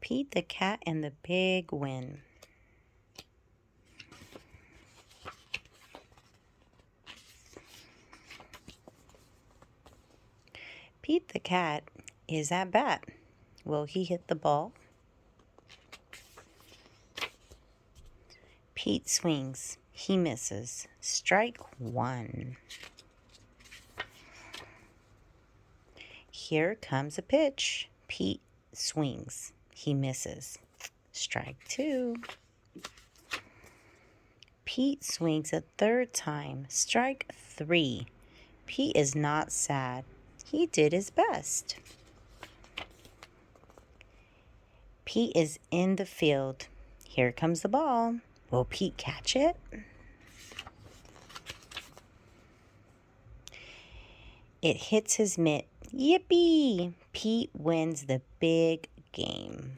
Pete the cat and the big win. Pete the cat is at bat. Will he hit the ball? Pete swings. He misses. Strike one. Here comes a pitch. Pete swings. He misses. Strike two. Pete swings a third time. Strike three. Pete is not sad. He did his best. Pete is in the field. Here comes the ball. Will Pete catch it? It hits his mitt. Yippee! Pete wins the big game.